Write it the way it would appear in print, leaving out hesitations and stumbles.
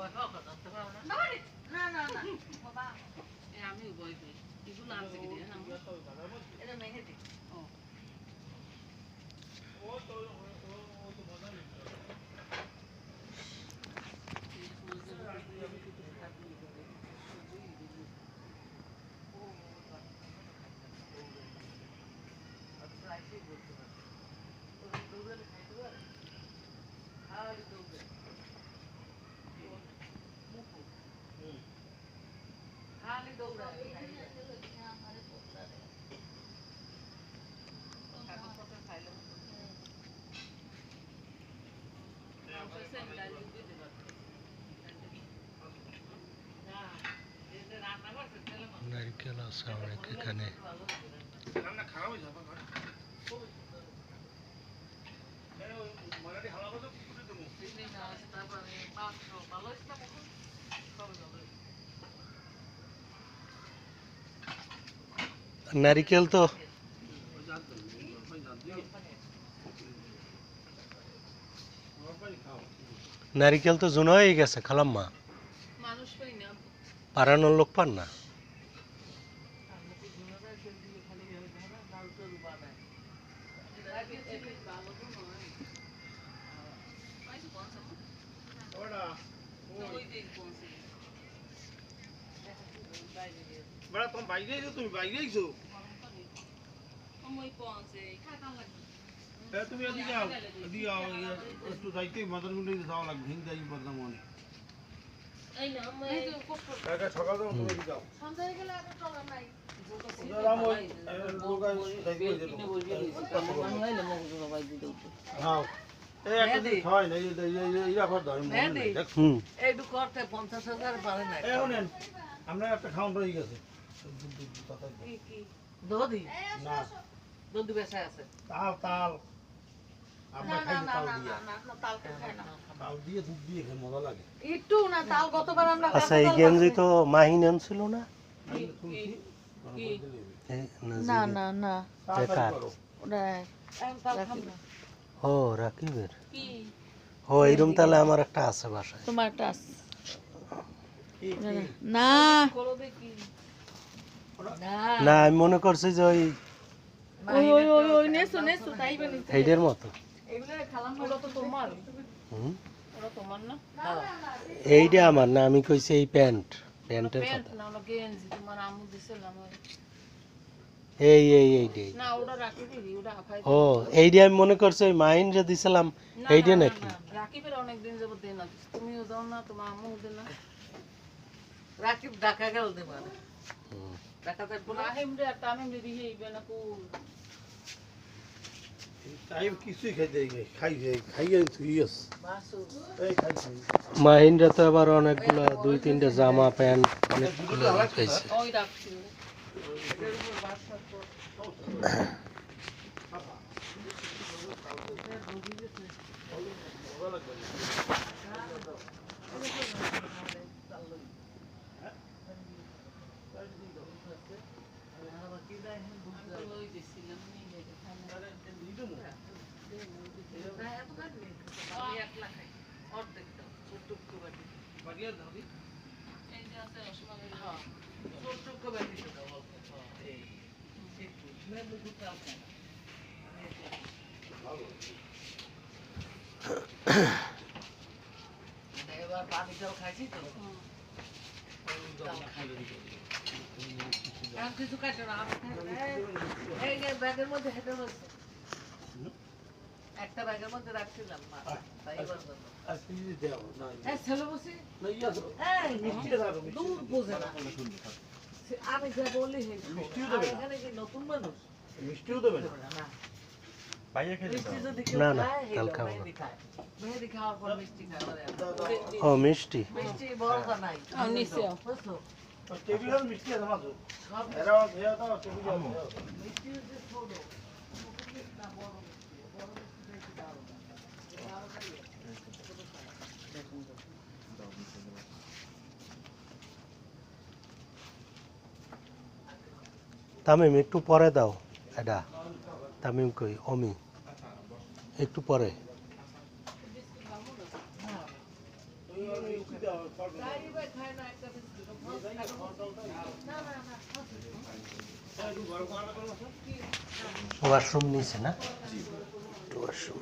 না না না বাবা আমি বই কই এগুলো আনছে কি দিয়ে এটা মেহেদি ও তো মজা নেই নারকেল আছে অনেক এখানে। নারিকেল তো জুনা হয়ে গেছে খালাম্মা, পাড়ানোর লোক পান না। তুমি বাইরে আইছো তুমি এদিকে আও, এদিকে আও, একটু যাইতে মাদার গুলো যাওয়া লাগবে, হিং যাই বদনাম অনেক সকাল যাও, তুমি এদিকে যাও আমরা একটা খাওয়ান রয়ে গেছে তাল তাল আচ্ছা, এই গেঞ্জি তো মাহিন আনছিল না? না না না ও রাকিবের। ও এইরকম তাহলে আমার একটা আছে বাসায়। তোমার একটা আছে না না, আমি মনে করছি যে ওই এইটার মতো। এইটা আমার না, আমি কইছি এই প্যান্টের কথা। এই এই এইটাই। ও এইটা আমি মনে করছি ওই মাইন যে দিছিলাম এইটা নাকি। রাকিবের অনেকদিন যাবত দেন না, তুমিও দাও না, তোমার আম্মুও দেন না। রাকিব ঢাকা গেল দেবা না, ঢাকাতে বলা হেমরে আর তামিম রে হইবে না কো টাইম কিছুই খাইয়ে তুইস মাহিন্দ্রা তো আবার অনেকগুলো 2-3টা জামা প্যান্ট অনেকগুলো খাইছে। ওই রাখছি এর উপর বাসা এবার পানি জল খাইছি তো কিছু কাটে না, এই যে ব্যাগের মধ্যে হেঁটে বসে একটা ব্যাগের মধ্যে রাখছিলাম ছেলে বসে দূর বোঝে না, আমি যা বলি এখানে কি নতুন মানুষ মিষ্টিও দেবে না না না কাল খাবো না। মেহেদি খাওয়ার পর মিষ্টি খাওয়া ও মিষ্টি মিষ্টি বড় নাই বুঝছো টেবিলের মিষ্টি আছে মাঝে এরা খেয়ে দাও টেবিলে মিষ্টি হচ্ছে ছোট না বড় মিষ্টি, বড় মিষ্টি বেশি দাও তামিম একটু পরে দাও এটা। তামিম কই অমি একটু পরে। ওয়াশরুম নিচে না? ওয়াশরুম